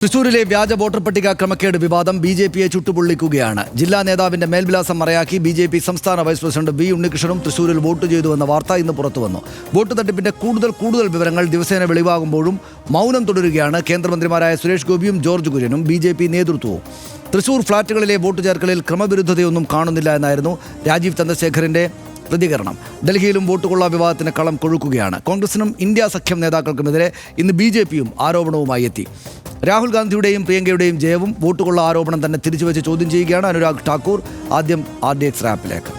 തൃശൂരിലെ വ്യാജ വോട്ടർ പട്ടിക ക്രമക്കേട് വിവാദം ബി.ജെ.പിയെ ചുട്ടുപൊള്ളിക്കുകയാണ്. ജില്ലാ നേതാവിന്റെ മേൽവിലാസം മറയാക്കി ബി.ജെ.പി സംസ്ഥാന വൈസ് പ്രസിഡന്റ് വി ഉണ്ണികൃഷ്ണനും തൃശൂരിൽ വോട്ട് ചെയ്തുവെന്ന വാർത്ത ഇന്ന് പുറത്തുവന്നു. വോട്ട് തട്ടിപ്പിന്റെ കൂടുതൽ വിവരങ്ങൾ ദിവസേന വെളിവാകുമ്പോഴും മൗനം തുടരുകയാണ് കേന്ദ്രമന്ത്രിമാരായ സുരേഷ് ഗോപിയും ജോർജ് കുര്യനും ബി.ജെ.പി നേതൃത്വവും. തൃശൂർ ഫ്ളാറ്റുകളിലെ വോട്ട് ചേർക്കലിൽ ക്രമവിരുദ്ധതയൊന്നും കാണുന്നില്ല എന്നായിരുന്നു രാജീവ് ചന്ദ്രശേഖറിന്റെ പ്രതികരണം. ഡൽഹിയിലും വോട്ടുകൊള്ള വിവാദത്തിന് കളം കൊഴുക്കുകയാണ്. കോൺഗ്രസിനും ഇന്ത്യ സഖ്യം നേതാക്കൾക്കുമെതിരെ ഇന്ന് ബി.ജെ.പിയും ആരോപണവുമായി എത്തി. രാഹുൽ ഗാന്ധിയുടെയും പ്രിയങ്കയുടെയും ജയവും വോട്ടുകൊള്ള ആരോപണം തന്നെ തിരിച്ചുവെച്ച് ചോദ്യം ചെയ്യുകയാണ് അനുരാഗ് ഠാക്കൂർ. ആദ്യം RDX റാപ്പിലേക്ക്.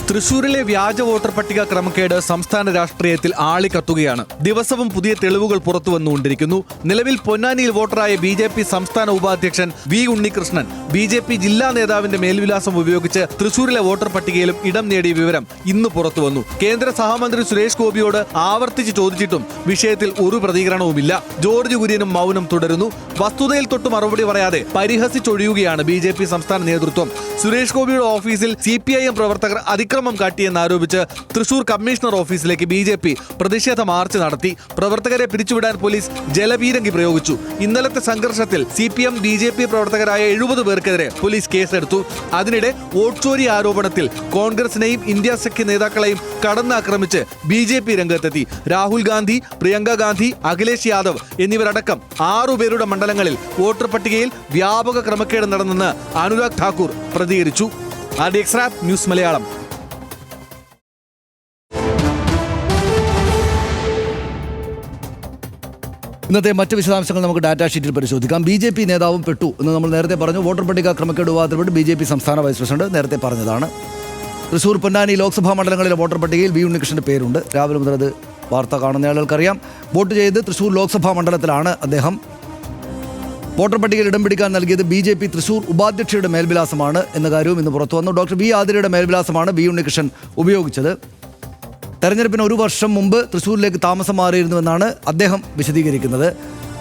തൃശൂരിലെ വ്യാജ വോട്ടർ പട്ടിക ക്രമക്കേട് സംസ്ഥാന രാഷ്ട്രീയത്തിൽ ആളിക്കത്തുകയാണ്. ദിവസവും പുതിയ തെളിവുകൾ പുറത്തു വന്നുകൊണ്ടിരിക്കുന്നു. നിലവിൽ പൊന്നാനിയിൽ വോട്ടറായ ബി.ജെ.പി സംസ്ഥാന ഉപാധ്യക്ഷൻ വി ഉണ്ണികൃഷ്ണൻ ബി.ജെ.പി ജില്ലാ നേതാവിന്റെ മേൽവിലാസം ഉപയോഗിച്ച് തൃശൂരിലെ വോട്ടർ പട്ടികയിലും ഇടം നേടിയ വിവരം ഇന്ന് പുറത്തു വന്നു. കേന്ദ്ര സഹമന്ത്രി സുരേഷ് ഗോപിയോട് ആവർത്തിച്ച് ചോദിച്ചിട്ടും വിഷയത്തിൽ ഒരു പ്രതികരണവുമില്ല. ജോർജ് കുര്യനും മൗനം തുടരുന്നു. വസ്തുതയിൽ തൊട്ട് മറുപടി പറയാതെ പരിഹസിച്ചൊഴിയുകയാണ് ബി.ജെ.പി സംസ്ഥാന നേതൃത്വം. സുരേഷ് ഗോപിയുടെ ഓഫീസിൽ CPIM പ്രവർത്തകർ അതിക്രമം കാട്ടിയെന്നാരോപിച്ച് തൃശൂർ കമ്മീഷണർ ഓഫീസിലേക്ക് ബി.ജെ.പി പ്രതിഷേധ മാർച്ച് നടത്തി. പ്രവർത്തകരെ പിരിച്ചുവിടാൻ പോലീസ് ജലപീരങ്കി പ്രയോഗിച്ചു. ഇന്നലത്തെ സംഘർഷത്തിൽ CPM ബി.ജെ.പി പ്രവർത്തകരായ 70 പേർക്കെതിരെ പോലീസ് കേസെടുത്തു. അതിനിടെ വോട്ട് ചോരി ആരോപണത്തിൽ കോൺഗ്രസിനെയും ഇന്ത്യ സഖ്യ നേതാക്കളെയും കടന്നാക്രമിച്ച് ബി.ജെ.പി രംഗത്തെത്തി. രാഹുൽ ഗാന്ധി, പ്രിയങ്ക ഗാന്ധി, അഖിലേഷ് യാദവ് എന്നിവരടക്കം 6 പേരുടെ മണ്ഡലങ്ങളിൽ വോട്ടർ പട്ടികയിൽ വ്യാപക ക്രമക്കേട് നടന്നെന്ന് അനുരാഗ് ഠാക്കൂർ പ്രതികരിച്ചു. RDX rap news Malayalam. ഇന്നത്തെ മറ്റ് വിശദാംശങ്ങൾ നമുക്ക് ഡാറ്റാ ഷീറ്റിൽ പരിശോധിക്കാം. ബി.ജെ.പി നേതാവും പെട്ടു എന്ന് നമ്മൾ നേരത്തെ പറഞ്ഞു. വോട്ടർ പട്ടിക ക്രമക്കേട് വിവാദത്തിൽപ്പെട്ട് ബി.ജെ.പി സംസ്ഥാന വൈസ് പ്രസിഡന്റ് നേരത്തെ പറഞ്ഞതാണ്. തൃശൂർ, പൊന്നാനി ലോക്സഭാ മണ്ഡലങ്ങളിലെ വോട്ടർ പട്ടികയിൽ വി ഉണ്ണികൃഷ്ണന്റെ പേരുണ്ട്. രാവിലെ മുതൽ അത് വാർത്ത കാണുന്ന ആളുകൾക്കറിയാം. വോട്ട് ചെയ്ത് തൃശൂർ ലോക്സഭാ മണ്ഡലത്തിലാണ് അദ്ദേഹം. വോട്ടർ പട്ടികയിൽ ഇടം പിടിക്കാൻ നൽകിയത് ബി.ജെ.പി തൃശൂർ ഉപാധ്യക്ഷയുടെ മേൽവിലാസമാണ് എന്ന കാര്യവും ഇന്ന് പുറത്തു വന്നു. ഡോക്ടർ വി ആതിരയുടെ മേൽവിലാസമാണ് വി ഉണ്ണികൃഷ്ണൻ ഉപയോഗിച്ചത്. തെരഞ്ഞെടുപ്പിന് 1 വർഷം മുമ്പ് തൃശ്ശൂരിലേക്ക് താമസം മാറിയിരുന്നുവെന്നാണ് അദ്ദേഹം വിശദീകരിക്കുന്നത്.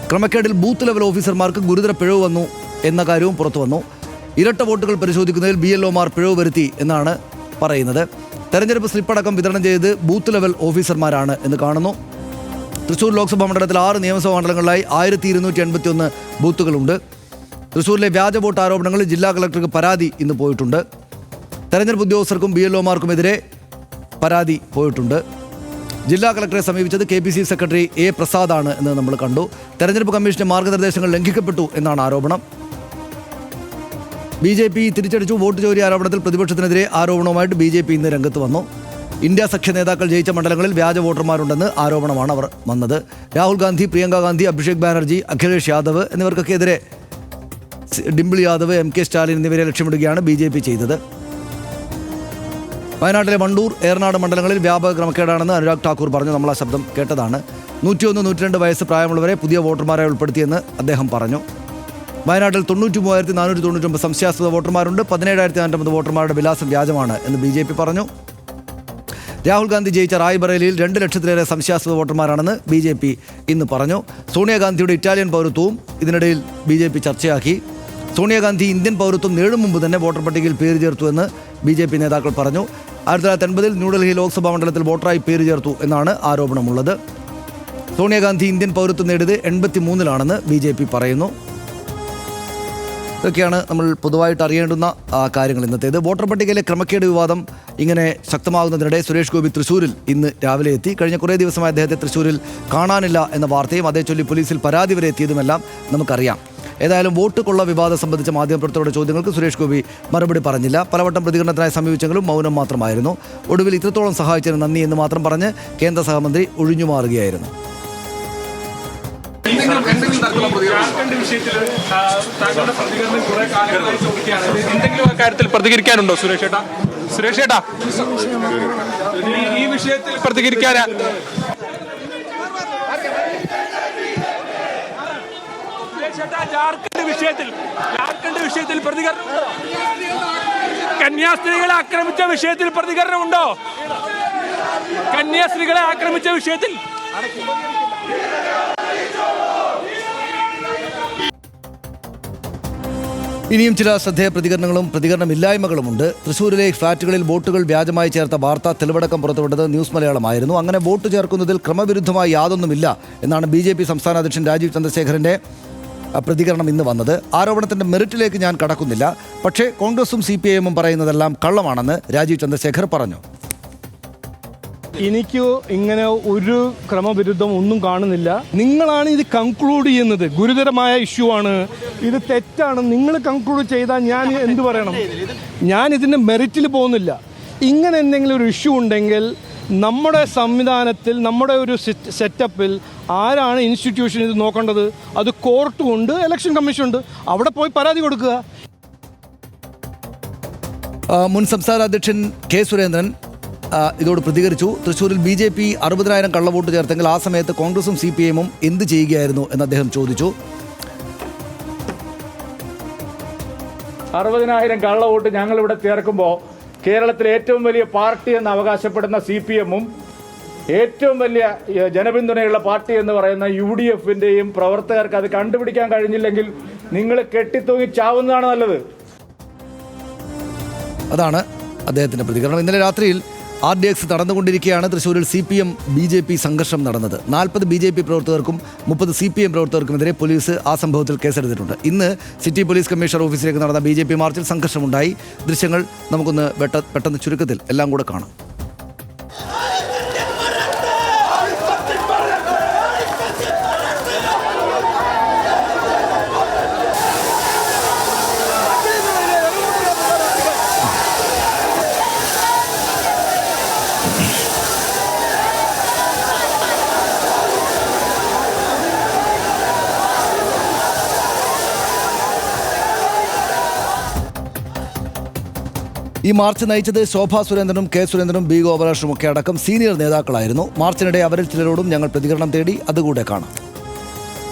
ക്രമക്കേടിൽ ബൂത്ത് ലെവൽ ഓഫീസർമാർക്ക് ഗുരുതര പിഴവ് വന്നു എന്ന കാര്യവും പുറത്തു വന്നു. ഇരട്ട വോട്ടുകൾ പരിശോധിക്കുന്നതിൽ BLOമാർ പിഴവ് വരുത്തി എന്നാണ് പറയുന്നത്. തെരഞ്ഞെടുപ്പ് സ്ലിപ്പടക്കം വിതരണം ചെയ്ത് ബൂത്ത് ലെവൽ ഓഫീസർമാരാണ് എന്ന് കാണുന്നു. തൃശ്ശൂർ ലോക്സഭാ മണ്ഡലത്തിൽ 6 നിയമസഭാ മണ്ഡലങ്ങളിലായി 1281 ബൂത്തുകളുണ്ട്. തൃശ്ശൂരിലെ വ്യാജ വോട്ട് ആരോപണങ്ങളിൽ ജില്ലാ കളക്ടർക്ക് പരാതി ഇന്ന് പോയിട്ടുണ്ട്. തെരഞ്ഞെടുപ്പ് ഉദ്യോഗസ്ഥർക്കും BLOമാർക്കുമെതിരെ പരാതി പോയിട്ടുണ്ട്. ജില്ലാ കളക്ടറെ സമീപിച്ചത് KPCC സെക്രട്ടറി A പ്രസാദാണ് എന്ന് നമ്മൾ കണ്ടു. തെരഞ്ഞെടുപ്പ് കമ്മീഷന്റെ മാർഗ്ഗനിർദ്ദേശങ്ങൾ ലംഘിക്കപ്പെട്ടു എന്നാണ് ആരോപണം. ബി.ജെ.പി തിരിച്ചടിച്ചു. വോട്ട് ചോരി ആരോപണത്തിൽ പ്രതിപക്ഷത്തിനെതിരെ ആരോപണവുമായിട്ട് ബി.ജെ.പി ഇന്ന് രംഗത്ത് വന്നു. ഇന്ത്യ സഖ്യ നേതാക്കൾ ജയിച്ച മണ്ഡലങ്ങളിൽ വ്യാജ വോട്ടർമാരുണ്ടെന്ന് ആരോപണമാണ് അവർ വന്നത്. രാഹുൽ ഗാന്ധി, പ്രിയങ്ക ഗാന്ധി, അഭിഷേക് ബാനർജി, അഖിലേഷ് യാദവ് എന്നിവർക്കൊക്കെതിരെ ഡിംപിൾ യാദവ്, MK സ്റ്റാലിൻ എന്നിവരെ ലക്ഷ്യമിടുകയാണ് ബി.ജെ.പി ചെയ്തത്. വയനാട്ടിലെ വണ്ടൂർ, ഏറനാട് മണ്ഡലങ്ങളിൽ വ്യാപക ക്രമക്കേടാണെന്ന് അനുരാഗ് ഠാക്കൂർ പറഞ്ഞു. നമ്മൾ ആ ശബ്ദം കേട്ടതാണ്. 101-102 വയസ്സ് പ്രായമുള്ളവരെ പുതിയ വോട്ടർമാരെ ഉൾപ്പെടുത്തിയെന്ന് അദ്ദേഹം പറഞ്ഞു. വയനാട്ടിൽ 93,499 സംശയാസ്പദ വോട്ടർമാരുണ്ട്. 17,050 വോട്ടർമാരുടെ വിലാസം വ്യാജമാണ് എന്ന് ബി.ജെ.പി പറഞ്ഞു. രാഹുൽ ഗാന്ധി ജയിച്ച റായ്ബറേലിയിൽ 2 ലക്ഷത്തിലേറെ സംശയാസ്പദ വോട്ടർമാരാണെന്ന് ബി.ജെ.പി ഇന്ന് പറഞ്ഞു. സോണിയാഗാന്ധിയുടെ ഇറ്റാലിയൻ പൗരത്വവും ഇതിനിടയിൽ ബി.ജെ.പി ചർച്ചയാക്കി. സോണിയാഗാന്ധി ഇന്ത്യൻ പൗരത്വം നേടും മുമ്പ് തന്നെ വോട്ടർ പട്ടികയിൽ പേര് ചേർത്തുവെന്ന് ബി.ജെ.പി നേതാക്കൾ പറഞ്ഞു. 1980-ൽ ന്യൂഡൽഹി ലോക്സഭാ മണ്ഡലത്തിൽ വോട്ടറായി പേര് ചേർത്തു എന്നാണ് ആരോപണമുള്ളത്. സോണിയാഗാന്ധി ഇന്ത്യൻ പൗരത്വം നേടിയത് 83-ലാണെന്ന് ബി.ജെ.പി പറയുന്നു. ഇതൊക്കെയാണ് നമ്മൾ പൊതുവായിട്ട് അറിയേണ്ടുന്ന കാര്യങ്ങൾ ഇന്നത്തേത്. വോട്ടർ പട്ടികയിലെ ക്രമക്കേട് വിവാദം ഇങ്ങനെ ശക്തമാകുന്നതിനിടെ സുരേഷ് ഗോപി തൃശ്ശൂരിൽ ഇന്ന് രാവിലെ എത്തി. കഴിഞ്ഞ കുറേ ദിവസമായി അദ്ദേഹത്തെ തൃശ്ശൂരിൽ കാണാനില്ല എന്ന വാർത്തയും അതേ ചൊല്ലി പോലീസിൽ പരാതി വരെ എത്തിയതുമെല്ലാം നമുക്കറിയാം. ഏതായാലും വോട്ട് കൊള്ള വിവാദം സംബന്ധിച്ച മാധ്യമപ്രവർത്തകരുടെ ചോദ്യങ്ങൾക്ക് സുരേഷ് ഗോപി മറുപടി പറഞ്ഞില്ല. പലവട്ടം പ്രതികരണത്തിനായി സമീപിച്ചെങ്കിലും മൗനം മാത്രമായിരുന്നു. ഒടുവിൽ ഇത്രത്തോളം സഹായിച്ചതിന് നന്ദി എന്ന് മാത്രം പറഞ്ഞ് കേന്ദ്ര സഹമന്ത്രി ഒഴിഞ്ഞുമാറുകയായിരുന്നു. പ്രതികരിക്കാനുണ്ടോ സുരേഷ് ഏട്ടാ? സുരേഷ് ഏട്ടാ, ഈ വിഷയത്തിൽ പ്രതികരിക്കാൻ ജാർഖണ്ഡ് വിഷയത്തിൽ പ്രതികരണം, കന്യാസ്ത്രീകളെ ആക്രമിച്ച വിഷയത്തിൽ പ്രതികരണമുണ്ടോ? കന്യാസ്ത്രീകളെ ആക്രമിച്ച വിഷയത്തിൽ ഇനിയും ചില ശ്രദ്ധേയ പ്രതികരണങ്ങളും പ്രതികരണമില്ലായ്മകളുമുണ്ട്. തൃശ്ശൂരിലെ ഫ്ളാറ്റുകളിൽ വോട്ടുകൾ വ്യാജമായി ചേർത്ത വാർത്ത തെളിവടക്കം പുറത്തുവിട്ടത് ന്യൂസ് മലയാളമായിരുന്നു. അങ്ങനെ വോട്ട് ചേർക്കുന്നതിൽ ക്രമവിരുദ്ധമായി യാതൊന്നുമില്ല എന്നാണ് BJP സംസ്ഥാന അധ്യക്ഷൻ രാജീവ് ചന്ദ്രശേഖരന്റെ പ്രതികരണം ഇന്ന് വന്നത്. ആരോപണത്തിന്റെ മെറിറ്റിലേക്ക് ഞാൻ കടക്കുന്നില്ല, പക്ഷേ കോൺഗ്രസും CPIM പറയുന്നതെല്ലാം കള്ളമാണെന്ന് രാജീവ് ചന്ദ്രശേഖർ പറഞ്ഞു. എനിക്ക് ഇങ്ങനെ ഒരു ക്രമവിരുദ്ധം ഒന്നും കാണുന്നില്ല. നിങ്ങളാണ് ഇത് കൺക്ലൂഡ് ചെയ്യുന്നത്. ഗുരുതരമായ ഇഷ്യൂ ആണ്, ഇത് തെറ്റാണ്. നിങ്ങൾ കൺക്ലൂഡ് ചെയ്താൽ ഞാൻ എന്ത് പറയണം? ഞാൻ ഇതിൻ്റെ മെറിറ്റിൽ പോകുന്നില്ല. ഇങ്ങനെ എന്തെങ്കിലും ഒരു ഇഷ്യൂ ഉണ്ടെങ്കിൽ നമ്മുടെ സംവിധാനത്തിൽ, നമ്മുടെ ഒരു സെറ്റപ്പിൽ ആരാണ് ഇൻസ്റ്റിറ്റ്യൂഷൻ ഇത് നോക്കേണ്ടത്? അത് കോർട്ടും ഉണ്ട്, ഇലക്ഷൻ കമ്മീഷൻ ഉണ്ട്. അവിടെ പോയി പരാതി കൊടുക്കുക. മുൻ സംസ്ഥാന അധ്യക്ഷൻ K. സുരേന്ദ്രൻ ഇതോട് പ്രതികരിച്ചു. തൃശ്ശൂരിൽ BJP 60,000 കള്ളവോട്ട് ചേർത്തെങ്കിൽ ആ സമയത്ത് കോൺഗ്രസും CPIM എന്ത് ചെയ്യുകയായിരുന്നു എന്ന് അദ്ദേഹം ചോദിച്ചു. 60,000 കള്ളവോട്ട് ഞങ്ങളിവിടെ ചേർക്കുമ്പോൾ കേരളത്തിലെ ഏറ്റവും വലിയ പാർട്ടി എന്ന് അവകാശപ്പെടുന്ന CPM ഏറ്റവും വലിയ ജനപിന്തുണയുള്ള പാർട്ടി എന്ന് പറയുന്ന UDF-ന്റെയും പ്രവർത്തകർക്ക് അത് കണ്ടുപിടിക്കാൻ കഴിഞ്ഞില്ലെങ്കിൽ നിങ്ങൾ കെട്ടിത്തൂങ്ങി ചാവുന്നതാണ് നല്ലത്. അതാണ് അദ്ദേഹത്തിൻ്റെ പ്രതികരണം. ഇന്നലെ രാത്രിയിൽ RDX നടന്നുകൊണ്ടിരിക്കുകയാണ്. തൃശ്ശൂരിൽ CPM BJP സംഘർഷം നടന്നത്. 40 BJP പ്രവർത്തകർക്കും 30 CPM പ്രവർത്തകർക്കുമെതിരെ പോലീസ് ആ സംഭവത്തിൽ കേസെടുത്തിട്ടുണ്ട്. ഇന്ന് സിറ്റി പോലീസ് കമ്മീഷണർ ഓഫീസിലേക്ക് നടന്ന BJP മാർച്ചിൽ സംഘർഷമുണ്ടായി. ദൃശ്യങ്ങൾ നമുക്കൊന്ന് പെട്ടെന്ന് ചുരുക്കത്തിൽ എല്ലാം കൂടെ കാണാം. ഈ മാർച്ച് നയിച്ചത് ശോഭാ സുരേന്ദ്രനും K. സുരേന്ദ്രനും B. ഗോപാലകൃഷ്ണനും ഒക്കെ അടക്കം സീനിയർ നേതാക്കളായിരുന്നു. മാർച്ചിനിടെ അവരിൽ ചിലരോടും ഞങ്ങൾ പ്രതികരണം തേടി. അതുകൂടെ കാണാം.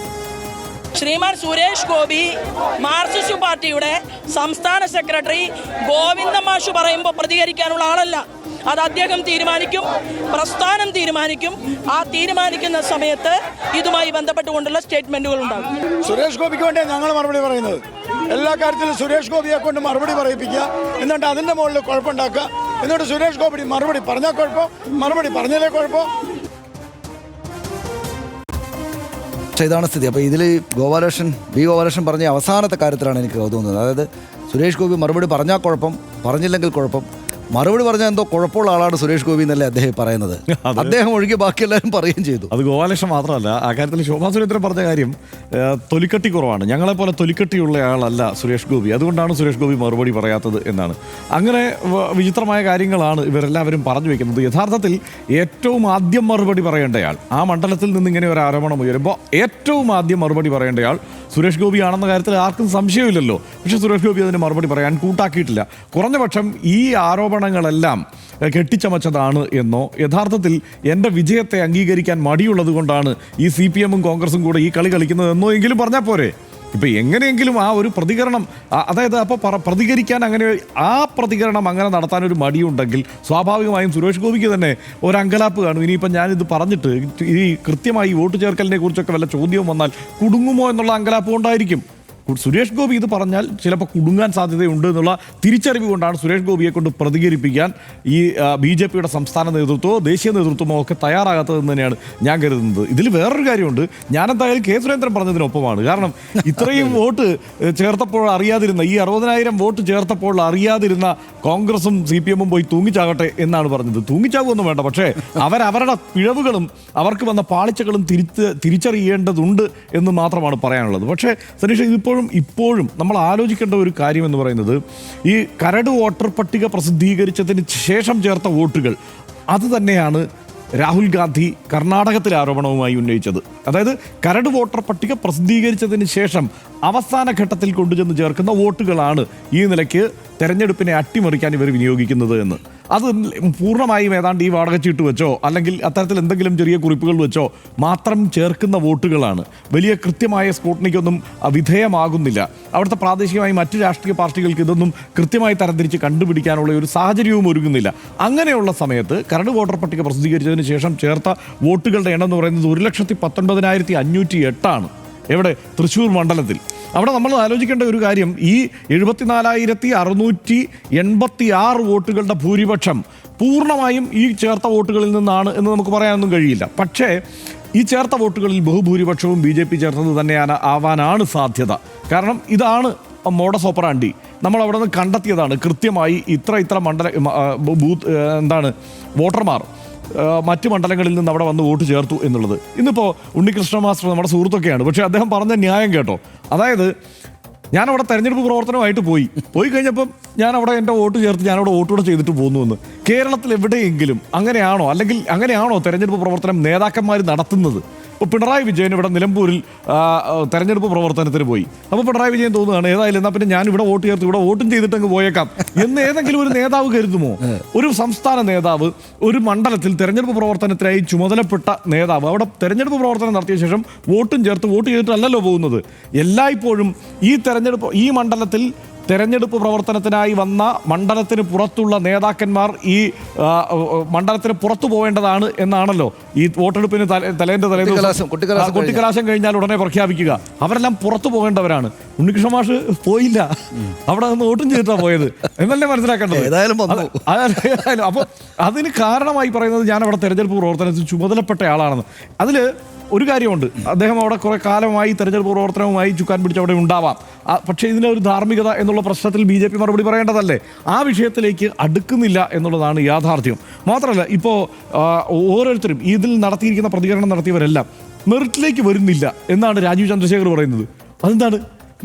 ശ്രീമാൻ സുരേഷ് ഗോപി മാർക്സിസ്റ്റ് പാർട്ടിയുടെ സംസ്ഥാന സെക്രട്ടറി ഗോവിന്ദ മാഷ് പറയുമ്പോൾ പ്രതികരിക്കാനുള്ള ആളല്ല. അത് അദ്ദേഹം തീരുമാനിക്കും, പ്രസ്ഥാനം തീരുമാനിക്കും. ആ തീരുമാനിക്കുന്ന സമയത്ത് ഇതുമായി ബന്ധപ്പെട്ടുകൊണ്ടുള്ള സ്റ്റേറ്റ്മെന്റുകൾ ഉണ്ടാകും. സുരേഷ് ഗോപിക്ക് വേണ്ടിയാണ് ഞങ്ങൾ മറുപടി പറയുന്നത്. എല്ലാ കാര്യത്തിലും സുരേഷ് ഗോപിയെ കൊണ്ട് മറുപടി പറയിപ്പിക്കുക, എന്നിട്ട് അതിൻ്റെ മുകളിൽ കുഴപ്പമുണ്ടാക്കുക. എന്നിട്ട് സുരേഷ് ഗോപി മറുപടി പറഞ്ഞാൽ കുഴപ്പം, മറുപടി പറഞ്ഞാലേ കുഴപ്പം. പക്ഷേ ഇതാണ് സ്ഥിതി. അപ്പോൾ ഇതിൽ B. ഗോപാലകൃഷ്ണൻ പറഞ്ഞ അവസാനത്തെ കാര്യത്തിലാണ് എനിക്ക് തോന്നുന്നത്. അതായത് സുരേഷ് ഗോപി മറുപടി പറഞ്ഞാൽ കുഴപ്പം, പറഞ്ഞില്ലെങ്കിൽ കുഴപ്പം. മറുപടി പറഞ്ഞാൽ എന്തോ കുഴപ്പമുള്ള ആളാണ് സുരേഷ് ഗോപി എന്നല്ലേ അദ്ദേഹം പറയുന്നത്. അദ്ദേഹം ഒഴികെ ബാക്കി എല്ലാവരും പറയുകയും ചെയ്തു. അത് ഗോപാലകൃഷ്ണൻ മാത്രമല്ല, ആ കാര്യത്തിൽ ശോഭാ സുരേന്ദ്രൻ പറഞ്ഞ കാര്യം തൊലിക്കട്ടി കുറവാണ്. ഞങ്ങളെപ്പോലെ തൊലിക്കട്ടിയുള്ള ആളല്ല സുരേഷ് ഗോപി, അതുകൊണ്ടാണ് സുരേഷ് ഗോപി മറുപടി പറയാത്തത് എന്നാണ്. അങ്ങനെ വിചിത്രമായ കാര്യങ്ങളാണ് ഇവരെല്ലാവരും പറഞ്ഞു വയ്ക്കുന്നത്. യഥാർത്ഥത്തിൽ ഏറ്റവും ആദ്യം മറുപടി പറയേണ്ടയാൾ, ആ മണ്ഡലത്തിൽ നിന്ന് ഇങ്ങനെ ഒരു ആരോപണം ഉയരുമ്പോൾ ഏറ്റവും ആദ്യം മറുപടി പറയേണ്ടയാൾ സുരേഷ് ഗോപി ആണെന്ന കാര്യത്തിൽ ആർക്കും സംശയമില്ലല്ലോ. പക്ഷേ സുരേഷ് ഗോപി അതിന് മറുപടി പറയാൻ കൂട്ടാക്കിയിട്ടില്ല. കുറഞ്ഞപക്ഷം ഈ ആരോപണങ്ങളെല്ലാം കെട്ടിച്ചമച്ചതാണ് എന്നോ യഥാർത്ഥത്തിൽ എൻ്റെ വിജയത്തെ അംഗീകരിക്കാൻ മടിയുള്ളത് കൊണ്ടാണ് ഈ CPM കോൺഗ്രസും കൂടെ ഈ കളി കളിക്കുന്നതെന്നോ എങ്കിലും പറഞ്ഞാൽ പോരെ. ഇപ്പം എങ്ങനെയെങ്കിലും ആ ഒരു പ്രതികരണം, അതായത് അപ്പോൾ പ്രതികരിക്കാൻ അങ്ങനെ ആ പ്രതികരണം അങ്ങനെ നടത്താനൊരു മടിയുണ്ടെങ്കിൽ സ്വാഭാവികമായും സുരേഷ് ഗോപിക്ക് തന്നെ ഒരു അങ്കലാപ്പ് കാണും. ഇനിയിപ്പം ഞാനിത് പറഞ്ഞിട്ട് ഈ കൃത്യമായി വോട്ട് ചേർക്കലിനെ കുറിച്ചൊക്കെ വല്ല ചോദ്യവും വന്നാൽ കുടുങ്ങുമോ എന്നുള്ള അങ്കലാപ്പ് കൊണ്ടായിരിക്കും. സുരേഷ് ഗോപി ഇത് പറഞ്ഞാൽ ചിലപ്പോൾ കുടുങ്ങാൻ സാധ്യതയുണ്ട് എന്നുള്ള തിരിച്ചറിവ് കൊണ്ടാണ് സുരേഷ് ഗോപിയെ കൊണ്ട് പ്രതികരിപ്പിക്കാൻ ഈ BJPയുടെ സംസ്ഥാന നേതൃത്വമോ ദേശീയ നേതൃത്വമോ ഒക്കെ തയ്യാറാകാത്തതെന്ന് തന്നെയാണ് ഞാൻ കരുതുന്നത്. ഇതിൽ വേറൊരു കാര്യമുണ്ട്. ഞാനെന്തായാലും K. സുരേന്ദ്രൻ പറഞ്ഞതിനൊപ്പമാണ്. കാരണം ഇത്രയും വോട്ട് ചേർത്തപ്പോൾ അറിയാതിരുന്ന, ഈ 60,000 വോട്ട് ചേർത്തപ്പോൾ അറിയാതിരുന്ന കോൺഗ്രസും CPM പോയി തൂങ്ങിച്ചാകട്ടെ എന്നാണ് പറഞ്ഞത്. തൂങ്ങിച്ചാകുമൊന്നും വേണ്ട, പക്ഷേ അവരവരുടെ പിഴവുകളും അവർക്ക് വന്ന പാളിച്ചകളും തിരിച്ചറിയേണ്ടതുണ്ട് എന്ന് മാത്രമാണ് പറയാനുള്ളത്. പക്ഷേ സനീഷ്, ഇപ്പോഴും നമ്മൾ ആലോചിക്കേണ്ട ഒരു കാര്യം എന്ന് പറയുന്നത്, ഈ കരട് വോട്ടർ പട്ടിക പ്രസിദ്ധീകരിച്ചതിന് ശേഷം ചേർത്ത വോട്ടുകൾ അത് തന്നെയാണ് രാഹുൽ ഗാന്ധി കർണാടകത്തിലെ ആരോപണവുമായി ഉന്നയിച്ചത്. അതായത് കരട് വോട്ടർ പട്ടിക പ്രസിദ്ധീകരിച്ചതിന് ശേഷം അവസാന ഘട്ടത്തിൽ കൊണ്ടുചെന്ന് ചേർക്കുന്ന വോട്ടുകളാണ് ഈ നിലയ്ക്ക് തെരഞ്ഞെടുപ്പിനെ അട്ടിമറിക്കാൻ ഇവർ വിനിയോഗിക്കുന്നത് എന്ന്. അത് പൂർണ്ണമായും ഏതാണ്ട് ഈ വാടകച്ചീട്ട് വെച്ചോ അല്ലെങ്കിൽ അത്തരത്തിൽ എന്തെങ്കിലും ചെറിയ കുറിപ്പുകൾ വെച്ചോ മാത്രം ചേർക്കുന്ന വോട്ടുകളാണ്. വലിയ കൃത്യമായ സ്ക്രൂട്ടനിക്കൊന്നും വിധേയമാകുന്നില്ല. അവിടുത്തെ പ്രാദേശികമായി മറ്റ് രാഷ്ട്രീയ പാർട്ടികൾക്ക് ഇതൊന്നും കൃത്യമായി തരംതിരിച്ച് കണ്ടുപിടിക്കാനുള്ള ഒരു സാഹചര്യവും ഒരുങ്ങുന്നില്ല. അങ്ങനെയുള്ള സമയത്ത് കരട് വോട്ടർ പട്ടിക പ്രസിദ്ധീകരിച്ചതിന് ശേഷം ചേർത്ത വോട്ടുകളുടെ എണ്ണം എന്ന് പറയുന്നത് 1,19,508 ആണ്. എവിടെ? തൃശ്ശൂർ മണ്ഡലത്തിൽ. അവിടെ നമ്മൾ ആലോചിക്കേണ്ട ഒരു കാര്യം, ഈ 74,686 വോട്ടുകളുടെ ഭൂരിപക്ഷം പൂർണ്ണമായും ഈ ചേർത്ത വോട്ടുകളിൽ നിന്നാണ് എന്ന് നമുക്ക് പറയാനൊന്നും കഴിയില്ല. പക്ഷേ ഈ ചേർത്ത വോട്ടുകളിൽ ബഹുഭൂരിപക്ഷവും BJP ചേർത്തത് തന്നെയാണ് ആവാനാണ് സാധ്യത. കാരണം ഇതാണ് മോഡസ് ഓപ്പറാൻഡി. നമ്മൾ അവിടെ നിന്ന് കണ്ടെത്തിയതാണ് കൃത്യമായി ഇത്ര മണ്ഡല ബൂത്ത് വോട്ടർമാർ മറ്റ് മണ്ഡലങ്ങളിൽ നിന്ന് അവിടെ വന്ന് വോട്ട് ചേർത്തു എന്നുള്ളത്. ഇന്നിപ്പോൾ ഉണ്ണികൃഷ്ണ മാസ്റ്റർ നമ്മുടെ സുഹൃത്തൊക്കെയാണ്, പക്ഷേ അദ്ദേഹം പറഞ്ഞ ന്യായം കേട്ടോ. അതായത് ഞാനവിടെ തെരഞ്ഞെടുപ്പ് പ്രവർത്തനമായിട്ട് പോയി കഴിഞ്ഞപ്പം ഞാനവിടെ എൻ്റെ വോട്ട് ചേർത്ത് ഞാനവിടെ വോട്ടുകൂടെ ചെയ്തിട്ട് പോകുന്നു എന്ന്. കേരളത്തിൽ എവിടെയെങ്കിലും അങ്ങനെയാണോ? അല്ലെങ്കിൽ അങ്ങനെയാണോ തെരഞ്ഞെടുപ്പ് പ്രവർത്തനം നേതാക്കന്മാർ നടത്തുന്നത്? ഇപ്പോൾ പിണറായി വിജയൻ ഇവിടെ നിലമ്പൂരിൽ തെരഞ്ഞെടുപ്പ് പ്രവർത്തനത്തിന് പോയി. അപ്പോൾ പിണറായി വിജയൻ തോന്നുകയാണ് ഏതായാലും എന്നാൽ പിന്നെ ഞാൻ ഇവിടെ വോട്ട് ചേർത്ത് ഇവിടെ വോട്ടും ചെയ്തിട്ട് അങ്ങ് പോയേക്കാം എന്ന് ഏതെങ്കിലും ഒരു നേതാവ് കരുതുമോ? ഒരു സംസ്ഥാന നേതാവ് ഒരു മണ്ഡലത്തിൽ തെരഞ്ഞെടുപ്പ് പ്രവർത്തനത്തിനായി ചുമതലപ്പെട്ട നേതാവ് അവിടെ തെരഞ്ഞെടുപ്പ് പ്രവർത്തനം നടത്തിയ ശേഷം വോട്ടും ചേർത്ത് വോട്ട് ചെയ്തിട്ടല്ലല്ലോ പോകുന്നത്. എല്ലായ്പ്പോഴും ഈ മണ്ഡലത്തിൽ തെരഞ്ഞെടുപ്പ് പ്രവർത്തനത്തിനായി വന്ന മണ്ഡലത്തിന് പുറത്തുള്ള നേതാക്കന്മാർ ഈ മണ്ഡലത്തിന് പുറത്തു പോവേണ്ടതാണ് എന്നാണല്ലോ ഈ വോട്ടെടുപ്പിന് തലേന്ന് കൊട്ടിക്കലാശം കഴിഞ്ഞാൽ ഉടനെ പ്രഖ്യാപിക്കുക. അവരെല്ലാം പുറത്തു പോകേണ്ടവരാണ്. ഉണ്ണികൃഷ്ണ മാഷ് പോയില്ല, അവിടെ നിന്ന് വോട്ടും ചെയ്തിട്ടാണ് പോയത് എന്നല്ലേ മനസ്സിലാക്കേണ്ടത്. അപ്പോൾ അതിന് കാരണമായി പറയുന്നത് ഞാൻ അവിടെ തെരഞ്ഞെടുപ്പ് പ്രവർത്തനത്തിൽ ചുമതലപ്പെട്ട ആളാണെന്ന്. അതിൽ ഒരു കാര്യമുണ്ട്, അദ്ദേഹം അവിടെ കുറെ കാലമായി തെരഞ്ഞെടുപ്പ് പ്രവർത്തനവുമായി ചുക്കാൻ പിടിച്ച് അവിടെ ഉണ്ടാവാം. പക്ഷേ ഇതിനൊരു ധാർമ്മികത എന്നുള്ള പ്രശ്നത്തിൽ BJP മറുപടി പറയേണ്ടതല്ലേ? ആ വിഷയത്തിലേക്ക് അടുക്കുന്നില്ല എന്നുള്ളതാണ് യാഥാർത്ഥ്യം. മാത്രമല്ല ഇപ്പോൾ ഓരോരുത്തരും ഇതിൽ നടത്തിയിരിക്കുന്ന പ്രതികരണം നടത്തിയവരെല്ലാം മെറിറ്റിലേക്ക് വരുന്നില്ല എന്നാണ് രാജീവ് ചന്ദ്രശേഖർ പറയുന്നത്. അതെന്താണ്?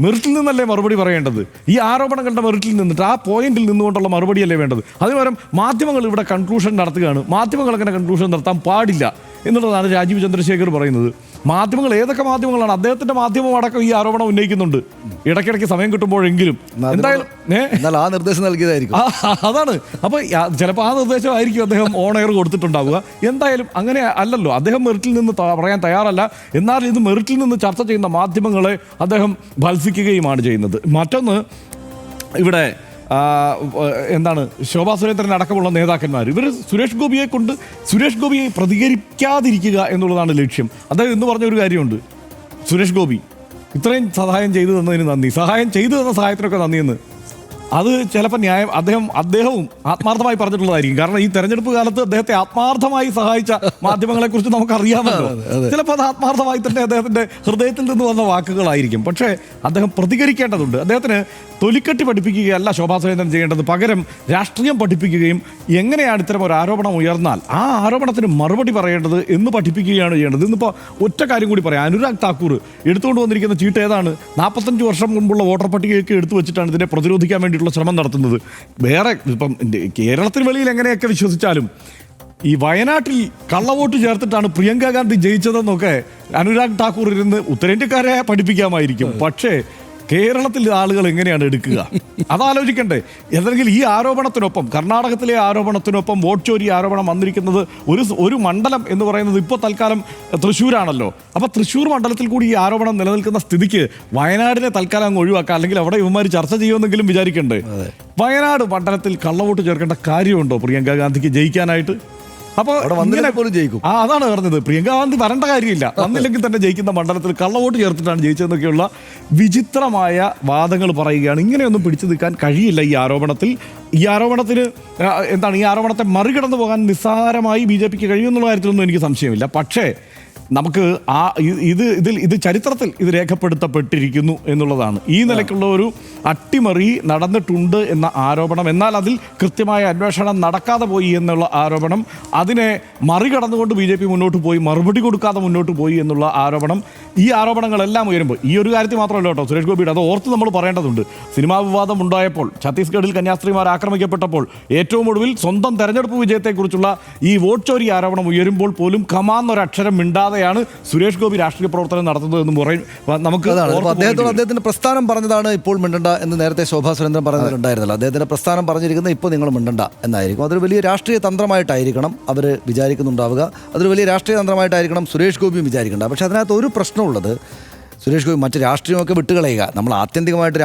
മെറിറ്റിൽ നിന്നല്ലേ മറുപടി പറയേണ്ടത്? ഈ ആരോപണങ്ങളുടെ മെറിറ്റിൽ നിന്നിട്ട് ആ പോയിന്റിൽ നിന്നുകൊണ്ടുള്ള മറുപടിയല്ലേ വേണ്ടത്? അതിനുപകരം മാധ്യമങ്ങൾ ഇവിടെ കൺക്ലൂഷൻ നടത്തുകയാണ്. മാധ്യമങ്ങൾ അങ്ങനെ കൺക്ലൂഷൻ നടത്താൻ പാടില്ല എന്നുള്ളതാണ് രാജീവ് ചന്ദ്രശേഖർ പറയുന്നത്. മാധ്യമങ്ങൾ ഏതൊക്കെ മാധ്യമങ്ങളാണ്? അദ്ദേഹത്തിന്റെ മാധ്യമം അടക്കം ഈ ആരോപണം ഉന്നയിക്കുന്നുണ്ട് ഇടയ്ക്കിടയ്ക്ക് സമയം കിട്ടുമ്പോഴെങ്കിലും. എന്തായാലും ആ നിർദ്ദേശം നൽകിയതായിരിക്കും. അതാണ്. അപ്പോൾ ചിലപ്പോൾ ആ നിർദ്ദേശമായിരിക്കും അദ്ദേഹം ഓൺ എയർ കൊടുത്തിട്ടുണ്ടാവുക. എന്തായാലും അങ്ങനെ അല്ലല്ലോ, അദ്ദേഹം മെറിറ്റിൽ നിന്ന് പറയാൻ തയ്യാറല്ല. എന്നാൽ ഇത് മെറിറ്റിൽ നിന്ന് ചർച്ച ചെയ്യുന്ന മാധ്യമങ്ങളെ അദ്ദേഹം ഭത്സിക്കുകയുമാണ് ചെയ്യുന്നത്. മറ്റൊന്ന്, ഇവിടെ ശോഭാ സുരേന്ദ്രൻ അടക്കമുള്ള നേതാക്കന്മാർ ഇവർ സുരേഷ് ഗോപിയെ പ്രതികരിക്കാതിരിക്കുക എന്നുള്ളതാണ് ലക്ഷ്യം. അദ്ദേഹം എന്ന് പറഞ്ഞ ഒരു കാര്യമുണ്ട്, സുരേഷ് ഗോപി ഇത്രയും സഹായം ചെയ്തു തന്നതിന് നന്ദി, ചെയ്തു തന്ന സഹായത്തിനൊക്കെ നന്ദിയെന്ന്. അത് ചിലപ്പോൾ ന്യായം അദ്ദേഹവും ആത്മാർത്ഥമായി പറഞ്ഞിട്ടുള്ളതായിരിക്കും. കാരണം ഈ തെരഞ്ഞെടുപ്പ് കാലത്ത് അദ്ദേഹത്തെ ആത്മാർത്ഥമായി സഹായിച്ച മാധ്യമങ്ങളെക്കുറിച്ച് നമുക്കറിയാമല്ലോ. ചിലപ്പോൾ അത് ആത്മാർത്ഥമായി തന്നെ അദ്ദേഹത്തിൻ്റെ ഹൃദയത്തിൽ നിന്ന് വന്ന വാക്കുകളായിരിക്കും. പക്ഷേ അദ്ദേഹം പ്രതികരിക്കേണ്ടതുണ്ട്. അദ്ദേഹത്തിന് തൊലിക്കെട്ടി പഠിപ്പിക്കുകയല്ല ശോഭാ സുരേന്ദ്രൻ ചെയ്യേണ്ടത്, പകരം രാഷ്ട്രീയം പഠിപ്പിക്കുകയും എങ്ങനെയാണ് ഇത്തരം ഒരു ആരോപണം ഉയർന്നാൽ ആ ആരോപണത്തിന് മറുപടി പറയേണ്ടത് എന്ന് പഠിപ്പിക്കുകയാണ് ചെയ്യേണ്ടത്. ഇന്നിപ്പോൾ ഒറ്റ കാര്യം കൂടി പറയാം. അനുരാഗ് താക്കൂർ എടുത്തുകൊണ്ട് വന്നിരിക്കുന്ന ചീട്ട് ഏതാണ്? 45 വർഷം മുമ്പുള്ള വോട്ടർ പട്ടികയൊക്കെ എടുത്തു വെച്ചിട്ടാണ് ഇതിനെ പ്രതിരോധിക്കാൻ വേണ്ടിയിട്ടുള്ള ശ്രമം നടത്തുന്നത്. വേറെ ഇപ്പം കേരളത്തിന് വെളിയിൽ എങ്ങനെയൊക്കെ വിശ്വസിച്ചാലും ഈ വയനാട്ടിൽ കള്ളവോട്ട് ചേർത്തിട്ടാണ് പ്രിയങ്ക ഗാന്ധി ജയിച്ചതെന്നൊക്കെ അനുരാഗ് താക്കൂർ ഇരുന്ന് ഉത്തരേന്ത്യക്കാരെ പഠിപ്പിക്കാമായിരിക്കും. പക്ഷേ കേരളത്തിൽ ആളുകൾ എങ്ങനെയാണ് എടുക്കുക? അതാലോചിക്കണ്ടേ? എന്തെങ്കിൽ ഈ ആരോപണത്തിനൊപ്പം കർണാടകത്തിലെ ആരോപണത്തിനൊപ്പം വോട്ട് ചോരി ആരോപണം വന്നിരിക്കുന്നത് ഒരു മണ്ഡലം എന്ന് പറയുന്നത് ഇപ്പോൾ തൽക്കാലം തൃശ്ശൂരാണല്ലോ. അപ്പോൾ തൃശ്ശൂർ മണ്ഡലത്തിൽ കൂടി ഈ ആരോപണം നിലനിൽക്കുന്ന സ്ഥിതിക്ക് വയനാടിനെ തൽക്കാലം അങ്ങ് ഒഴിവാക്കാം. അല്ലെങ്കിൽ അവിടെ ഇവന്മാർ ചർച്ച ചെയ്യുമെന്നെങ്കിലും വിചാരിക്കണ്ടേ? വയനാട് മണ്ഡലത്തിൽ കള്ളവോട്ട് ചേർക്കേണ്ട കാര്യമുണ്ടോ പ്രിയങ്ക ഗാന്ധിക്ക് ജയിക്കാനായിട്ട്? അപ്പോൾ അതാണ് പറഞ്ഞത്, പ്രിയങ്ക ഗാന്ധി വരേണ്ട കാര്യമില്ല, വന്നില്ലെങ്കിൽ തന്നെ ജയിക്കുന്ന മണ്ഡലത്തിൽ കള്ളവോട്ട് ചേർത്തിട്ടാണ് ജയിച്ചതെന്നൊക്കെയുള്ള വിചിത്രമായ വാദങ്ങൾ പറയുകയാണ്. ഇങ്ങനെയൊന്നും പിടിച്ചു നിൽക്കാൻ കഴിയില്ല ഈ ആരോപണത്തിൽ. ഈ ആരോപണത്തെ മറികടന്നു പോകാൻ നിസ്സാരമായി BJPക്ക് കഴിയുമെന്നുള്ള കാര്യത്തിലൊന്നും എനിക്ക് സംശയമില്ല. പക്ഷേ നമുക്ക് ഇത് ചരിത്രത്തിൽ ഇത് രേഖപ്പെടുത്തപ്പെട്ടിരിക്കുന്നു എന്നുള്ളതാണ്. ഈ നിലയ്ക്കുള്ള ഒരു അട്ടിമറി നടന്നിട്ടുണ്ട് എന്ന ആരോപണം, എന്നാൽ അതിൽ കൃത്യമായ അന്വേഷണം നടക്കാതെ പോയി എന്നുള്ള ആരോപണം, അതിനെ മറികടന്നുകൊണ്ട് BJP മുന്നോട്ട് പോയി, മറുപടി കൊടുക്കാതെ മുന്നോട്ട് പോയി എന്നുള്ള ആരോപണം, ഈ ആരോപണങ്ങളെല്ലാം ഉയരുമ്പോൾ ഈ ഒരു കാര്യത്തിൽ മാത്രമല്ല കേട്ടോ സുരേഷ് ഗോപിയുടെ, അത് ഓർത്ത് നമ്മൾ പറയേണ്ടതുണ്ട്. സിനിമാ വിവാദം ഉണ്ടായപ്പോൾ, ഛത്തീസ്ഗഡിൽ കന്യാസ്ത്രീമാർ ആക്രമിക്കപ്പെട്ടപ്പോൾ, ഏറ്റവും ഒടുവിൽ സ്വന്തം തെരഞ്ഞെടുപ്പ് വിജയത്തെക്കുറിച്ചുള്ള ഈ വോട്ട് ചോരി ആരോപണം ഉയരുമ്പോൾ പോലും കമാന്നൊരക്ഷരം മിണ്ടാതെ ാണ് സുരേഷ് ഗോപി രാഷ്ട്രീയ പ്രവർത്തനം നടത്തുന്നതെന്ന് പറയും. നമുക്ക് അദ്ദേഹത്തിന്റെ പ്രസ്ഥാനം പറഞ്ഞതാണ് ഇപ്പോൾ മിണ്ടണ്ട എന്ന് നേരത്തെ ശോഭാ സുരേന്ദ്രൻ പറഞ്ഞതിലുണ്ടായിരുന്നല്ലോ. അദ്ദേഹത്തിന്റെ പ്രസ്ഥാനം പറഞ്ഞിരിക്കുന്നത് ഇപ്പോൾ നിങ്ങൾ മിണ്ടണ്ട എന്നായിരിക്കും. അതൊരു വലിയ രാഷ്ട്രീയ തന്ത്രമായിട്ടായിരിക്കണം അവർ വിചാരിക്കുന്നുണ്ടാവുക. അതൊരു വലിയ രാഷ്ട്രീയ തന്ത്രമായിട്ടായിരിക്കണം സുരേഷ് ഗോപിയും വിചാരിക്കേണ്ട. പക്ഷെ അതിനകത്ത് ഒരു പ്രശ്നമുള്ളത്, സുരേഷ് ഗോപി മറ്റ് രാഷ്ട്രീയമൊക്കെ വിട്ടുകളയുക. നമ്മൾ ആത്യന്തികമായിട്ട്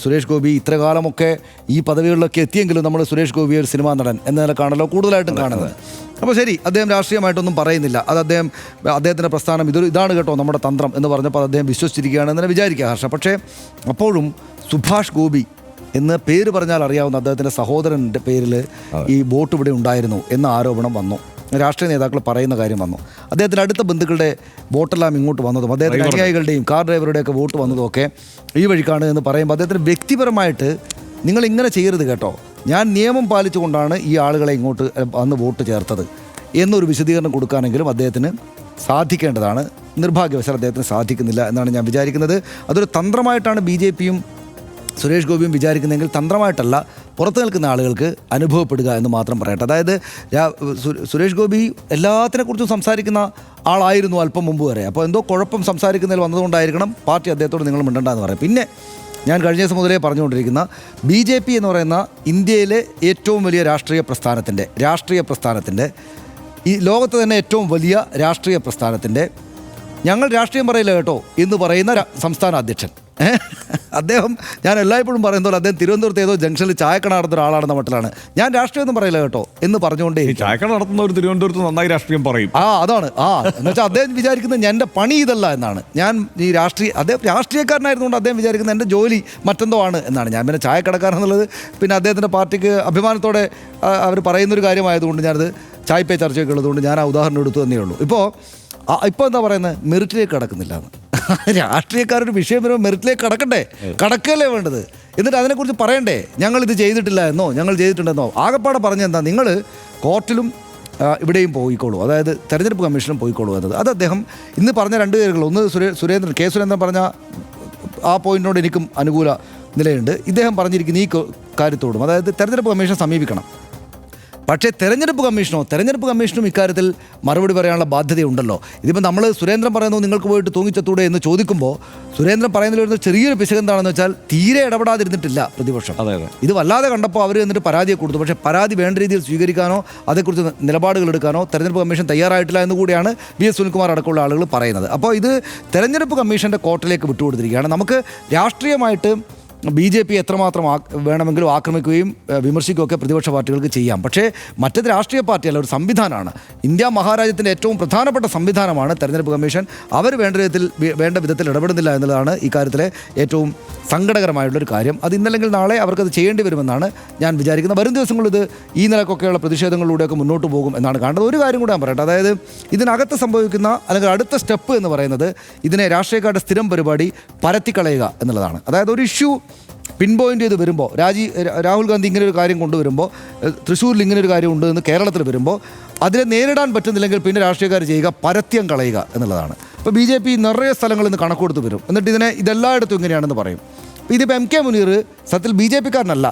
സുരേഷ് ഗോപി ഇത്ര കാലമൊക്കെ ഈ പദവികളിലൊക്കെ എത്തിയെങ്കിലും നമ്മൾ സുരേഷ് ഗോപിയെ ഒരു സിനിമാ നടൻ എന്ന നിലക്കാണല്ലോ കൂടുതലായിട്ടും കാണുന്നത്. അപ്പോൾ ശരി, അദ്ദേഹം രാഷ്ട്രീയമായിട്ടൊന്നും പറയുന്നില്ല. അത് അദ്ദേഹത്തിൻ്റെ പ്രസ്ഥാനം ഇതാണ് കേട്ടോ നമ്മുടെ തന്ത്രം എന്ന് പറഞ്ഞപ്പോൾ അത് അദ്ദേഹം വിശ്വസിച്ചിരിക്കുകയാണെന്ന് തന്നെ വിചാരിക്കുക ഹർഷ. പക്ഷേ അപ്പോഴും സുഭാഷ് ഗോപി എന്ന് പേര് പറഞ്ഞാൽ അറിയാവുന്ന അദ്ദേഹത്തിൻ്റെ സഹോദരൻ്റെ പേരിൽ ഈ വോട്ട് ഇവിടെ ഉണ്ടായിരുന്നു എന്ന ആരോപണം വന്നു. രാഷ്ട്രീയ നേതാക്കൾ പറയുന്ന കാര്യം വന്നു. അദ്ദേഹത്തിൻ്റെ അടുത്ത ബന്ധുക്കളുടെ വോട്ടെല്ലാം ഇങ്ങോട്ട് വന്നതും അദ്ദേഹത്തിൻ്റെ അനുയായികളുടെയും കാർ ഡ്രൈവറുടെയൊക്കെ വോട്ട് വന്നതുമൊക്കെ ഈ വഴിക്കാണ് എന്ന് പറയുമ്പോൾ അദ്ദേഹത്തിന് വ്യക്തിപരമായിട്ട് നിങ്ങൾ ഇങ്ങനെ ചെയ്യരുത് കേട്ടോ, ഞാൻ നിയമം പാലിച്ചുകൊണ്ടാണ് ഈ ആളുകളെ ഇങ്ങോട്ട് വന്ന് വോട്ട് ചേർത്തത് എന്നൊരു വിശദീകരണം കൊടുക്കാനെങ്കിലും അദ്ദേഹത്തിന് സാധിക്കേണ്ടതാണ്. നിർഭാഗ്യവശാൽ അദ്ദേഹത്തിന് സാധിക്കുന്നില്ല എന്നാണ് ഞാൻ വിചാരിക്കുന്നത്. അതൊരു തന്ത്രമായിട്ടാണ് BJPയും സുരേഷ് ഗോപിയും വിചാരിക്കുന്നതെങ്കിൽ തന്ത്രമായിട്ടല്ല, പുറത്തു നിൽക്കുന്ന ആളുകൾക്ക് അനുഭവപ്പെടുക എന്ന് മാത്രം പറയട്ടെ. അതായത് സുരേഷ് ഗോപി എല്ലാത്തിനെക്കുറിച്ചും സംസാരിക്കുന്ന ആളായിരുന്നു അല്പം മുമ്പ് വരെ. അപ്പോൾ എന്തോ കുഴപ്പം സംസാരിക്കുന്നതിൽ വന്നതുകൊണ്ടായിരിക്കണം പാർട്ടി അദ്ദേഹത്തോട് നിങ്ങൾ മിണ്ടണ്ടെന്ന് പറയും. പിന്നെ ഞാൻ കഴിഞ്ഞ ദിവസം മുതലേ പറഞ്ഞുകൊണ്ടിരിക്കുന്ന BJP എന്ന് പറയുന്ന ഇന്ത്യയിലെ ഏറ്റവും വലിയ രാഷ്ട്രീയ പ്രസ്ഥാനത്തിൻ്റെ ഈ ലോകത്ത് തന്നെ ഏറ്റവും വലിയ രാഷ്ട്രീയ പ്രസ്ഥാനത്തിൻ്റെ ഞങ്ങൾ രാഷ്ട്രീയം പറയില്ല കേട്ടോ എന്ന് പറയുന്ന സംസ്ഥാന അധ്യക്ഷൻ അദ്ദേഹം, ഞാൻ എല്ലായ്പ്പോഴും പറയുന്നത് അദ്ദേഹം തിരുവനന്തപുരത്ത് ഏതോ ജംഗ്ഷനിൽ ചായക്കട നടത്തുന്ന ഒരാളാണെന്ന മട്ടിലാണ്. ഞാൻ രാഷ്ട്രീയമൊന്നും പറയില്ല കേട്ടോ എന്ന് പറഞ്ഞുകൊണ്ടേ. ചായക്കട നടത്തുന്നവർ തിരുവനന്തപുരത്ത് നന്നായി രാഷ്ട്രീയം പറയും. അതാണ് എന്നുവെച്ചാൽ അദ്ദേഹം വിചാരിക്കുന്നത് എൻ്റെ പണി ഇതല്ല എന്നാണ്. ഞാൻ ഈ അദ്ദേഹം രാഷ്ട്രീയക്കാരനായിരുന്നുകൊണ്ട് അദ്ദേഹം വിചാരിക്കുന്നത് എൻ്റെ ജോലി മറ്റെന്തോ ആണ് എന്നാണ്. ഞാൻ പിന്നെ ചായക്കടക്കാരെന്നുള്ളത് പിന്നെ അദ്ദേഹത്തിൻ്റെ പാർട്ടിക്ക് അഭിമാനത്തോടെ അവർ പറയുന്നൊരു കാര്യമായതുകൊണ്ട് ഞാനത് ചായപ്പേ ചർച്ചയൊക്കെ ഉള്ളതുകൊണ്ട് ഞാൻ ആ ഉദാഹരണം എടുത്തു തന്നേ ഉള്ളൂ. ഇപ്പോൾ എന്താ പറയുന്നത്, മെറിറ്റിലേക്ക് കടക്കുന്നില്ല എന്ന്. രാഷ്ട്രീയക്കാരൊരു വിഷയം വരുമ്പോൾ മെറിറ്റിലേക്ക് കടക്കല്ലേ വേണ്ടത്. എന്നിട്ട് അതിനെക്കുറിച്ച് പറയണ്ടേ ഞങ്ങളിത് ചെയ്തിട്ടില്ല എന്നോ ഞങ്ങൾ ചെയ്തിട്ടുണ്ടെന്നോ. ആകപ്പാടെ പറഞ്ഞെന്താ, നിങ്ങൾ കോർട്ടിലും ഇവിടെയും പോയിക്കോളൂ, അതായത് തെരഞ്ഞെടുപ്പ് കമ്മീഷനും പോയിക്കോളൂ എന്നത്. അത് അദ്ദേഹം ഇന്ന് പറഞ്ഞ രണ്ട് കാര്യങ്ങൾ, ഒന്ന് കെ സുരേന്ദ്രൻ പറഞ്ഞ ആ പോയിന്റിനോട് എനിക്കും അനുകൂല നിലയുണ്ട്. ഇദ്ദേഹം പറഞ്ഞിരിക്കുന്ന ഈ കാര്യത്തോടും, അതായത് തെരഞ്ഞെടുപ്പ് കമ്മീഷൻ സമീപിക്കണം. പക്ഷേ തെരഞ്ഞെടുപ്പ് കമ്മീഷനും ഇക്കാര്യത്തിൽ മറുപടി പറയാനുള്ള ബാധ്യതയുണ്ടല്ലോ. ഇതിപ്പോൾ നമ്മൾ സുരേന്ദ്രൻ പറയുന്നു നിങ്ങൾക്ക് പോയിട്ട് തൂങ്ങിച്ചത്തൂടെ എന്ന് ചോദിക്കുമ്പോൾ സുരേന്ദ്രൻ പറയുന്നതിൽ വരുന്ന ചെറിയൊരു പിശകെന്താണെന്ന് വെച്ചാൽ തീരെ ഇടപെടാതിരുന്നിട്ടില്ല പ്രതിപക്ഷം. ഇത് വല്ലാതെ കണ്ടപ്പോൾ അവർ എന്നിട്ട് പരാതിയെ കൊടുത്തു. പക്ഷേ പരാതി വേണ്ട രീതിയിൽ സ്വീകരിക്കാനോ അതേക്കുറിച്ച് നിലപാടുകൾ എടുക്കാനോ തെരഞ്ഞെടുപ്പ് കമ്മീഷൻ തയ്യാറായിട്ടില്ല എന്നുകൂടിയാണ് VS സുനിൽകുമാർ അടക്കമുള്ള ആളുകൾ പറയുന്നത്. അപ്പോൾ ഇത് തെരഞ്ഞെടുപ്പ് കമ്മീഷൻ്റെ കോർട്ടിലേക്ക് വിട്ടുകൊടുത്തിരിക്കുകയാണ്. നമുക്ക് രാഷ്ട്രീയമായിട്ട് BJP എത്രമാത്രം വേണമെങ്കിലും ആക്രമിക്കുകയും വിമർശിക്കുകയൊക്കെ പ്രതിപക്ഷ പാർട്ടികൾക്ക് ചെയ്യാം. പക്ഷേ മറ്റേത് രാഷ്ട്രീയ പാർട്ടിയല്ല, ഒരു സംവിധാനമാണ്. ഇന്ത്യ മഹാരാജ്യത്തിൻ്റെ ഏറ്റവും പ്രധാനപ്പെട്ട സംവിധാനമാണ് തെരഞ്ഞെടുപ്പ് കമ്മീഷൻ. അവർ വേണ്ട വിധത്തിൽ ഇടപെടുന്നില്ല എന്നുള്ളതാണ് ഇക്കാര്യത്തിലെ ഏറ്റവും സങ്കടകരമായിട്ടുള്ളൊരു കാര്യം. അത് ഇന്നല്ലെങ്കിൽ നാളെ അവർക്കത് ചെയ്യേണ്ടി വരുമെന്നാണ് ഞാൻ വിചാരിക്കുന്നത്. വരും ദിവസങ്ങളിൽ ഇത് ഈ നിലക്കൊക്കെയുള്ള പ്രതിഷേധങ്ങളിലൂടെയൊക്കെ മുന്നോട്ട് പോകും എന്നാണ് കാണുന്നത്. ഒരു കാര്യം കൂടെ ഞാൻ പറയട്ടെ, അതായത് ഇതിനകത്ത് സംഭവിക്കുന്ന അല്ലെങ്കിൽ അടുത്ത സ്റ്റെപ്പ് എന്ന് പറയുന്നത് ഇതിനെ രാഷ്ട്രീയക്കാരുടെ സ്ഥിരം പരിപാടി പരത്തിക്കളയുക എന്നുള്ളതാണ്. അതായത് ഒരു ഇഷ്യൂ പിൻ പോയിന്റ് ചെയ്ത് വരുമ്പോൾ രാഹുൽ ഗാന്ധി ഇങ്ങനെ ഒരു കാര്യം കൊണ്ടുവരുമ്പോൾ, തൃശ്ശൂരിൽ ഇങ്ങനെ ഒരു കാര്യം ഉണ്ട് എന്ന് കേരളത്തിൽ വരുമ്പോൾ അതിനെ നേരിടാൻ പറ്റുന്നില്ലെങ്കിൽ പിന്നെ രാഷ്ട്രീയക്കാർ ചെയ്യുക പരത്യം കളയുക എന്നുള്ളതാണ്. ഇപ്പോൾ BJP നിറയെ സ്ഥലങ്ങളിൽ നിന്ന് കണക്ക് കൊടുത്ത് വരും, എന്നിട്ട് ഇതെല്ലായിടത്തും ഇങ്ങനെയാണെന്ന് പറയും. ഇതിപ്പോൾ MK മുനീർ സത്യത്തിൽ BJPക്കാരനല്ല,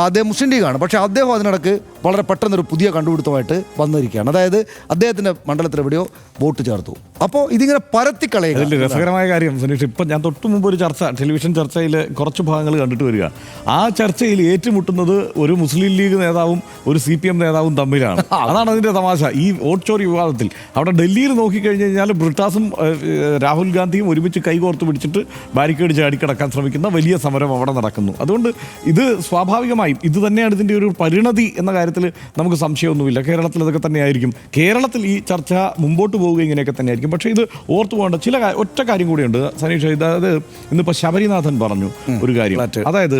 അദ്ദേഹം മുസ്ലിം ലീഗാണ്. പക്ഷേ അദ്ദേഹം അതിനിടക്ക് വളരെ പെട്ടെന്നൊരു പുതിയ കണ്ടുപിടുത്തമായിട്ട് വന്നിരിക്കുകയാണ്. അതായത് അദ്ദേഹത്തിൻ്റെ മണ്ഡലത്തിൽ എവിടെയോ വോട്ട് ചേർത്തു. അപ്പോൾ ഇതിങ്ങനെ പരത്തിക്കളയുക. അതിൽ രസകരമായ കാര്യം സുനീഷ്, ഇപ്പം ഞാൻ തൊട്ട് മുമ്പ് ഒരു ടെലിവിഷൻ ചർച്ചയിൽ കുറച്ച് ഭാഗങ്ങൾ കണ്ടിട്ട് വരിക. ആ ചർച്ചയിൽ ഏറ്റുമുട്ടുന്നത് ഒരു മുസ്ലിം ലീഗ് നേതാവും ഒരു CPM നേതാവും തമ്മിലാണ്. അതാണ് അതിൻ്റെ തമാശ. ഈ വോട്ട് ചോറി വിവാദത്തിൽ അവിടെ ഡൽഹിയിൽ നോക്കിക്കഴിഞ്ഞ് കഴിഞ്ഞാൽ ബ്രിട്ടാസും രാഹുൽ ഗാന്ധിയും ഒരുമിച്ച് കൈകോർത്ത് പിടിച്ചിട്ട് ബാരിക്കേഡ് ചാടിക്കടക്കാൻ ശ്രമിക്കുന്ന വലിയ സമരം അവിടെ നടക്കുന്നു. അതുകൊണ്ട് ഇത് സ്വാഭാവികമായും ഇത് തന്നെയാണ് ഇതിൻ്റെ ഒരു പരിണതി എന്ന കാര്യത്തിൽ നമുക്ക് സംശയമൊന്നുമില്ല. കേരളത്തിൽ അതൊക്കെ തന്നെയായിരിക്കും. കേരളത്തിൽ ഈ ചർച്ച മുമ്പോട്ട് പോവുക ഇങ്ങനെയൊക്കെ തന്നെയായിരിക്കും. പക്ഷേ ഇത് ഓർത്തു പോകേണ്ട ഒറ്റ കാര്യം കൂടിയുണ്ട് സനീഷ്. അതായത് ഇന്നിപ്പോൾ ശബരിനാഥൻ പറഞ്ഞു ഒരു കാര്യം, അതായത്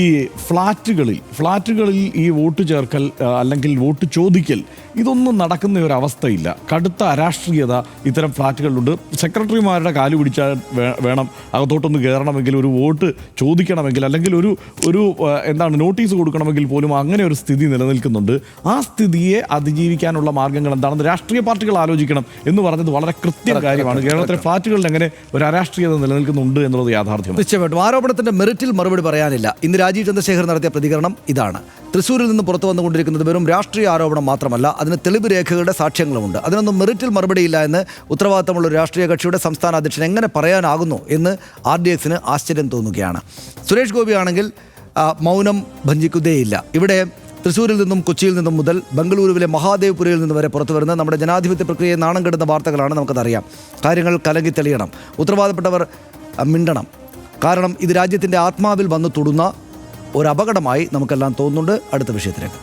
ഈ ഫ്ലാറ്റുകളിൽ ഈ വോട്ട് ചേർക്കൽ അല്ലെങ്കിൽ വോട്ട് ചോദിക്കൽ ഇതൊന്നും നടക്കുന്ന ഒരു അവസ്ഥയില്ല. കടുത്ത അരാഷ്ട്രീയത ഇത്തരം ഫ്ലാറ്റുകളിലുണ്ട്. സെക്രട്ടറിമാരുടെ കാല് പിടിച്ചാൽ വേണം അകത്തോട്ടൊന്ന് കയറണമെങ്കിൽ, ഒരു വോട്ട് ചോദിക്കണമെങ്കിൽ, അല്ലെങ്കിൽ ഒരു നോട്ടീസ് കൊടുക്കണമെങ്കിൽ പോലും അങ്ങനെ ഒരു സ്ഥിതി നിലനിൽക്കുന്നുണ്ട്. ആ സ്ഥിതിയെ അതിജീവിക്കാനുള്ള മാർഗ്ഗങ്ങൾ എന്താണെന്ന് രാഷ്ട്രീയ പാർട്ടികൾ ആലോചിക്കണം എന്ന് പറഞ്ഞത് വളരെ കൃത്യം കാര്യമാണ്. കേരളത്തിലെ ഫ്ലാറ്റുകളിൽ എങ്ങനെ ഒരു അരാഷ്ട്രീയത നിലനിൽക്കുന്നുണ്ട് എന്നുള്ളത് യാഥാർത്ഥ്യമാണ്. നിശ്ചയമായിട്ടും ആരോപണത്തിന്റെ മെറിറ്റിൽ മറുപടി പറയാനില്ല. ഇന്ന് രാജീവ് ചന്ദ്രശേഖർ നടത്തിയ പ്രതികരണം ഇതാണ്. തൃശ്ശൂരിൽ നിന്ന് പുറത്തു വന്നുകൊണ്ടിരിക്കുന്നത് വെറും രാഷ്ട്രീയ ആരോപണം മാത്രമല്ല, അതിന് തെളിവ് രേഖകളുടെ സാക്ഷ്യങ്ങളുമുണ്ട്. അതിനൊന്നും മെറിറ്റിൽ മറുപടിയില്ല എന്ന് ഉത്തരവാദിത്തമുള്ള ഒരു രാഷ്ട്രീയ കക്ഷിയുടെ സംസ്ഥാന അധ്യക്ഷൻ എങ്ങനെ പറയാനാകുന്നു എന്ന് RDXന് ആശ്ചര്യം തോന്നുകയാണ്. സുരേഷ് ഗോപി ആണെങ്കിൽ മൗനം ഭഞ്ജിക്കുകയില്ല. ഇവിടെ തൃശ്ശൂരിൽ നിന്നും കൊച്ചിയിൽ നിന്നും മുതൽ ബംഗളൂരുവിലെ മഹാദേവ്പുരയിൽ നിന്ന് വരെ പുറത്തു വരുന്ന നമ്മുടെ ജനാധിപത്യ പ്രക്രിയയെ നാണം കെടുന്ന വാർത്തകളാണ്. നമുക്കതറിയാം. കാര്യങ്ങൾ കലങ്ങി തെളിയണം. ഉത്തരവാദപ്പെട്ടവർ മിണ്ടണം. കാരണം ഇത് രാജ്യത്തിൻ്റെ ആത്മാവിൽ വന്ന് തൊടുന്ന ഒരു അപകടമായി നമുക്കെല്ലാം തോന്നുന്നുണ്ട്. അടുത്ത വിഷയത്തിലേക്ക്.